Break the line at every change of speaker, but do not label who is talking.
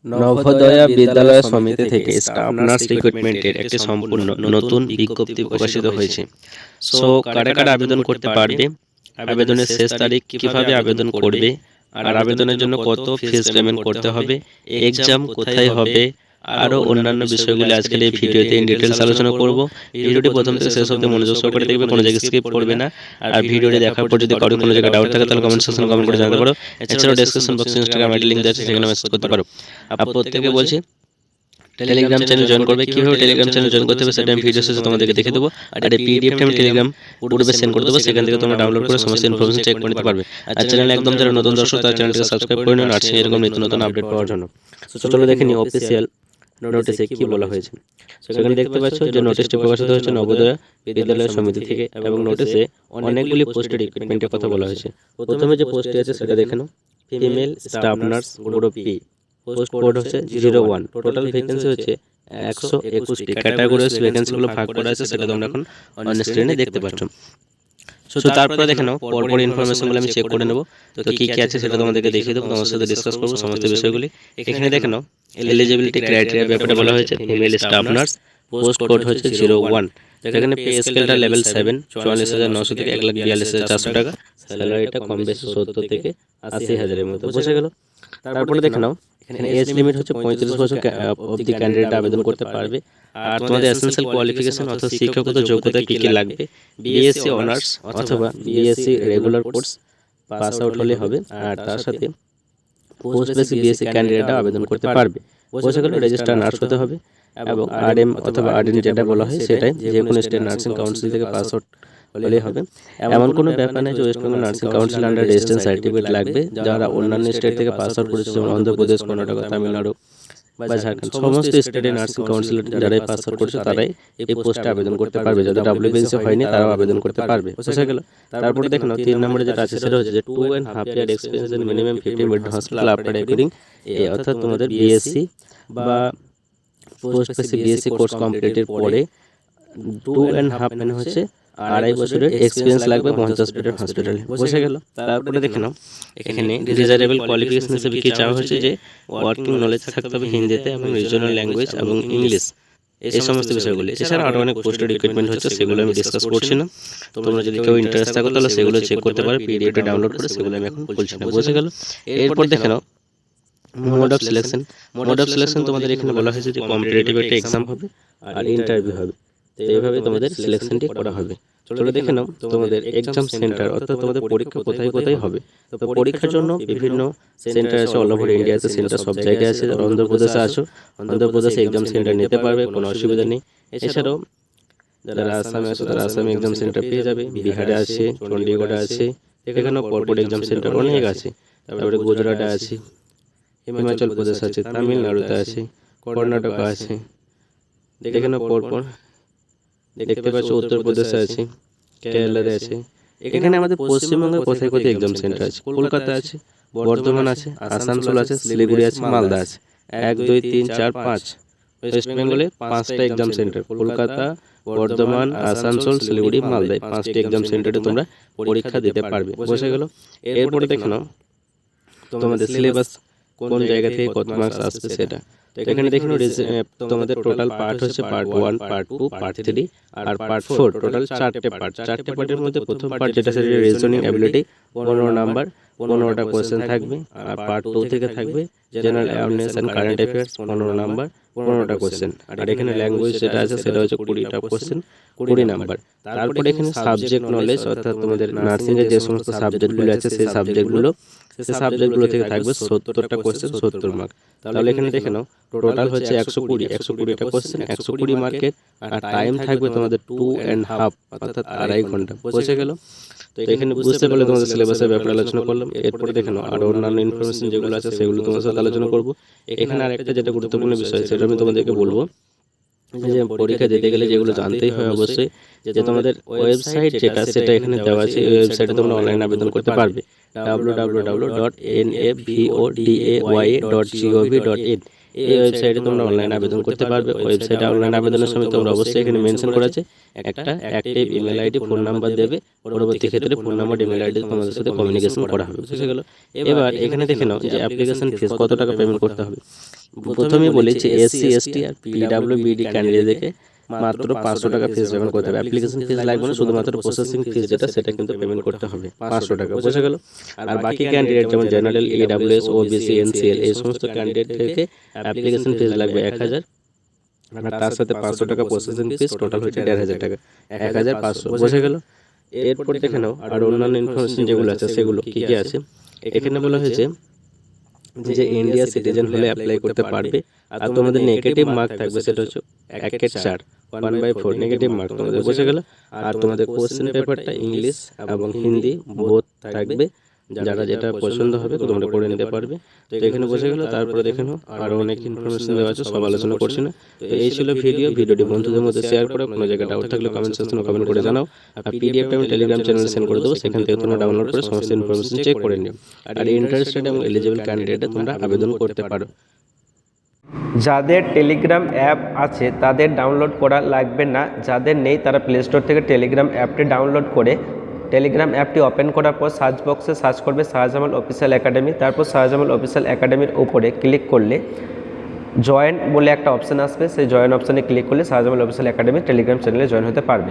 নভোদয়া বিদ্যালয় সমিতি থেকে স্টাফ নার্স রিক্রুটমেন্টের একটি সম্পূর্ণ নতুন বিজ্ঞপ্তি প্রকাশিত হয়েছে। সো কারা কারা আবেদন করতে পারবে, আবেদনের শেষ তারিখ, কিভাবে আবেদন করবে, আর আবেদনের জন্য কত ফিস পেমেন্ট করতে হবে, এক্সাম কোথায় হবে, আরও অন্যান্য বিষয়গুলি আজকের এই ভিডিওতে ইন ডিটেলস আলোচনা করব। ভিডিওটি প্রথম থেকে শেষ অবধি মনোযোগ সহকারে দেখবে, কোনো জায়গায় স্কিপ করবে না। আর ভিডিওটি দেখার পর যদি কারো কোনো জায়গায় ডাউট থাকে তাহলে কমেন্ট সেকশনে কমেন্ট করে জানাতে পারো। এছাড়াও ডেসক্রিপশন বক্সে ইনস্টাগ্রাম আইডি লিঙ্ক দেওয়া আছে, সেখানে মেসেজ করতে পারো। আর প্রত্যেকে বলছি টেলিগ্রাম চ্যানেল জয়েন করবে। কীভাবে টেলিগ্রাম চ্যানেল জয়েন করতে হবে সেটা আমি ভিডিও শেষে তোমাদেরকে দেখে দেবো। আর এই পিডিএফটা আমি টেলিগ্রাম পূর্বে সেন্ড করে দেবো, সেখান থেকে তোমরা ডাউনলোড করে সমস্ত ইনফরমেশন চেক করে নিতে পারবে। আর চ্যানেলে একদম যারা নতুন দর্শক তারা চ্যানেলটিকে সাবস্ক্রাইব করে নিন নার্সিং এরকম নিত্য নতুন আপডেট পাওয়ার জন্য। তো চলো দেখে নিই অফিসিয়াল নোটিশে কি বলা হয়েছে। সেখানে দেখতে পাচ্ছ যে নোটিশটি প্রকাশিত হয়েছে নবোদয়া বিদ্যালয় সমিতি থেকে, এবং নোটিশে অনেকগুলি পোস্টের রিক্রুটমেন্টের কথা বলা হয়েছে। প্রথমে যে পোস্টটি আছে সেটা দেখে নাও, female staff nurse group P, post code হচ্ছে 01। টোটাল ভ্যাকেন্সি হচ্ছে 121টি। ক্যাটাগরি ভ্যাকেন্সিগুলো ভাগ করা আছে, সেটা তোমরা এখন অন স্ক্রিনে দেখতে পাচ্ছ। সো তারপরে দেখে নাও পরপর ইনফরমেশনগুলো আমি চেক করে নেব। তো কী কী আছে সেটা তোমাদেরকে দেখিয়ে দেবো, তোমার সাথে ডিসকাস করবো সমস্ত বিষয়গুলি। এখানে দেখে নাও এলিজিবিলিটি ক্রাইটেরিয়া ব্যাপারে বলা হয়েছে। Female staff nurse, post code হচ্ছে 01। এখানে পে স্কেলটা লেভেল 7, 44,900 থেকে 1,42,400 টাকা। স্যালারিটা কম বেশি 70 থেকে 80,000-এর মধ্যে, বোঝা গেল। তারপরে দেখে নাও এখানে এজ লিমিট হচ্ছে 35 বছর অবধি ক্যান্ডিডেট আবেদন করতে পারবে। আর তোমাদের এসেনশিয়াল কোয়ালিফিকেশন অর্থাৎ শিক্ষাগত যোগ্যতা কী কী লাগবে, বিএসসি অনার্স অথবা BSc regular course pass out হলে হবে। আর তার সাথে পোস্ট বেসিক বিএসসি ক্যান্ডিডেটরা আবেদন করতে পারবে। বোঝা গেল, রেজিস্টার নার্স হতে হবে এবং আরএম অথবা আরএন যেটা বলা হয় সেটাই যে কোনো স্টেট নার্সিং কাউন্সিল থেকে পাস আউট হলেই হবে। এমন কোনো ব্যাপার নেই যে West Bengal nursing council under registration certificate লাগবে। যারা অন্যান্য স্টেট থেকে পাস আউট করেছে, যেমন অন্ধ্রপ্রদেশ, কর্ণাটক, তামিলনাড়ু বা ঝাড়খণ্ড, সমস্ত স্টেটের নার্সিং কাউন্সিল যারাই পাস আউট করেছে তারাই এই পোস্টে আবেদন করতে পারবে। যাদের ডাব্লিউবিএসসি হয়নি তারাও আবেদন করতে পারবে, বোঝা গেল। তারপরে দেখো 3 নম্বরে যেটা আছে সেটা হচ্ছে যে 2.5 year experience in minimum 50 bed hospital after acquiring, অর্থাৎ তোমাদের বিএসসি বা পোস্ট বেসিক বিএসসি কোর্স কমপ্লিটের পরে 2.5 মানে হচ্ছে 2.5 বছরের এক্সপিরিয়েন্স লাগবে 50 বেডের হসপিটালে, বোঝা গেল। তারপরে দেখে নাও এখানে ডিজায়ারেবল কোয়ালিফিকেশন হিসেবে কি চাওয়া হয়েছে যে ওয়ার্কিং নলেজ থাকতে হবে হিন্দিতে এবং রিজনাল ল্যাঙ্গুয়েজ এবং ইংলিশ, এই সমস্ত বিষয়গুলি। এছাড়া আরও অনেক পোস্টের রিক্রুটমেন্ট হচ্ছে, সেগুলো আমি ডিসকাস করছি না। তোমরা যদি কেউ ইন্টারেস্ট থাকো তাহলে সেগুলো চেক করতে পারো, পিডিএফটা ডাউনলোড করে, সেগুলো আমি এখন বলছি না, বোঝা গেল। এরপর দেখে নাও mode of selection. Mode of selection তোমাদের এখানে বলা হয়েছে যে কম্পিটিটিভ একটা এক্সাম হবে আর ইন্টারভিউ হবে, তো এইভাবে তোমাদের সিলেকশনটি করা হবে। চলো দেখে নাও তোমাদের এক্সাম সেন্টার অর্থাৎ তোমাদের পরীক্ষা কোথায় কোথায় হবে। তো পরীক্ষার জন্য বিভিন্ন সেন্টার আছে, অল ওভার ইন্ডিয়াতে সেন্টার সব জায়গায় আছে। অন্ধ্রপ্রদেশে আছো, অন্ধ্রপ্রদেশে এক্সাম সেন্টার নিতে পারবে, কোনো অসুবিধা নেই। এছাড়াও যারা আসামে আছে তারা আসামে এক্সাম সেন্টার পেয়ে যাবে। বিহারে আছে, চণ্ডীগড়ে আছে, এখানেও পরপর এক্সাম সেন্টার অনেক আছে। তারপরে গুজরাটে আছে, হিমাচল প্রদেশ আছে, তামিলনাড়ুতে আছে, কর্ণাটক আছে, দেখে নাও পরপর দেখতে পাচ্ছ উত্তরপ্রদেশে আছে, কেরালাতে আছে। এখানে আমাদের পশ্চিমবঙ্গের কোথায় কোথায় এক্সাম সেন্টার আছে, কলকাতা আছে, বর্ধমান আছে, আসানসোল আছে, শিলিগুড়ি আছে, মালদা আছে। 1, 2, 3, 4, 5 ওয়েস্ট বেঙ্গলে 5টা এক্সাম সেন্টার, কলকাতা, বর্ধমান, আসানসোল, শিলিগুড়ি, মালদায় 5টি এক্সাম সেন্টারে তোমরা পরীক্ষা দিতে পারবে, বোঝা গেল। এরপরে দেখে নাও তোমাদের সিলেবাস কোন জায়গা থেকে কত মার্কস আসবে সেটা। তো এখানে দেখে নাও তোমাদের টোটাল পার্ট হচ্ছে পার্ট 1, পার্ট 2, পার্ট 3 আর পার্ট 4। টোটাল 4টে পার্ট। 4টে পার্টের মধ্যে প্রথম পার্ট যেটা সেটা রিজনিং অ্যাবিলিটি 15 নাম্বার, 15টা কোয়েশ্চেন থাকবে। আর পার্ট 2 থেকে থাকবে general awareness and current affairs 15 number, 15টা কোয়েশ্চেন। আর এখানে ল্যাঙ্গুয়েজ যেটা আছে সেটা হচ্ছে 20টা কোয়েশ্চেন, 20 নাম্বার। তারপরে এখানে সাবজেক্ট নলেজ অর্থাৎ তোমাদের নার্সিংয়ের যে সমস্ত সাবজেক্টগুলো আছে সেই সাবজেক্টগুলো থেকে থাকবে 70টা কোয়েশ্চেন, 70 মার্ক। তাহলে এখানে দেখে নাও টোটাল হচ্ছে 120টা কোয়েশ্চেন, 120 মার্কের। আর টাইম থাকবে তোমাদের 2.5 অর্থাৎ 2.5 ঘন্টা, বোঝা গেল। তো এখানে বুঝতে পারলে তোমাদের সিলেবাসের ব্যাপারে আলোচনা করলাম। এরপরে দেখে নাও আরও অন্যান্য ইনফরমেশন যেগুলো আছে সেগুলো তোমার সাথে আলোচনা করবো। এখানে আরেকটা যেটা গুরুত্বপূর্ণ বিষয় সেটা আমি তোমাদেরকে বলবো, যে পরীক্ষা দিতে গেলে যেগুলো জানতেই হয় অবশ্যই, যে তোমাদের ওয়েবসাইট যেটা সেটা এখানে দেওয়া আছে। এই ওয়েবসাইটে তোমরা অনলাইন আবেদন করতে পারবে, www.navodaa.gov.in। এই ওয়েবসাইটে তোমরা অনলাইন আবেদন করতে পারবে। ওয়েবসাইটে অনলাইন আবেদনের সময় তোমরা অবশ্যই এখানে মেনশন করা আছে একটা active email ID, phone number দেবে। পরবর্তী ক্ষেত্রে ফোন নাম্বার, ইমেল আইডি তোমাদের সাথে কমিউনিকেশন করা হবে, বুঝে গেল। এবার এখানে দেখে নাও যে অ্যাপ্লিকেশন ফিস কত টাকা পেমেন্ট করতে হবে। প্রথমেই বলেছি এসসি এসটি আর পিডব্লিউবিডি ক্যান্ডিডেটদেরকে মাত্র 500 টাকা ফিস পেমেন্ট করতে হবে। অ্যাপ্লিকেশন ফিস লাগবে না, শুধুমাত্র প্রসেসিং ফিস যেটা সেটা কিন্তু পেমেন্ট করতে হবে 500 টাকা, বুঝে গেল। আর বাকি ক্যান্ডিডেট যেমন জেনারেল, ইডব্লিউএস, ওবিসি, এনসিএল এই সমস্ত ক্যান্ডিডেটদেরকে অ্যাপ্লিকেশন ফিস লাগবে 1000, আর তার সাথে 500 টাকা প্রসেসিং ফিস, টোটাল হচ্ছে 1500 টাকা, 1500, বুঝে গেল। এরপর দেখে নাও আর অন্যান্য ইনফরমেশন যেগুলো আছে সেগুলো কি কি আছে। এখানে বলা হয়েছে যে ইন্ডিয়া সিটিজেন হলে অ্যাপ্লাই করতে পারবে। আর তোমাদের নেগেটিভ মার্ক থাকবে সেটা হচ্ছে 1/4, 1/4 নেগেটিভ মার্ক তোমাদের, বুঝে গেল। আর তোমাদের কোশ্চেন পেপারটা ইংলিশ এবং হিন্দি বোথ থাকবে, যারা যেটা পছন্দ হবে তো তোমরা করে নিতে পারবে। তো এখানে বুঝে গেল। তারপরে দেখে নাও আরও অনেক ইনফরমেশন দেওয়া আছে, সব আলোচনা করছি না। তো এই ছিল ভিডিওটি বন্ধুদের মধ্যে শেয়ার করো। কোনো জায়গায় ডাউট থাকলে কমেন্ট সেকশনে কমেন্ট করে জানাও। আর পিডিএফটা আমি টেলিগ্রাম চ্যানেলে সেন্ড করে দেবো, সেখান থেকে তোমরা ডাউনলোড করে সমস্ত ইনফরমেশন চেক করে নিও। আর ইন্টারেস্টেড এবং এলিজিবল ক্যান্ডিডেটে তোমরা আবেদন করতে পারো।
যাদের টেলিগ্রাম অ্যাপ আছে তাদের ডাউনলোড করা লাগবে না, যাদের নেই তারা প্লে স্টোর থেকে টেলিগ্রাম অ্যাপটি ডাউনলোড করে টেলিগ্রাম অ্যাপটি ওপেন করার পর সার্চ বক্সে সার্চ করবে শাহজামাল অফিসিয়াল একাডেমি। তারপর শাহজামাল অফিসিয়াল একাডেমির উপরে ক্লিক করলে জয়েন বলে একটা অপশান আসবে, সেই জয়েন অপশানে ক্লিক করলে শাহজামাল অফিসিয়াল একাডেমি টেলিগ্রাম চ্যানেলে জয়েন হতে পারবে।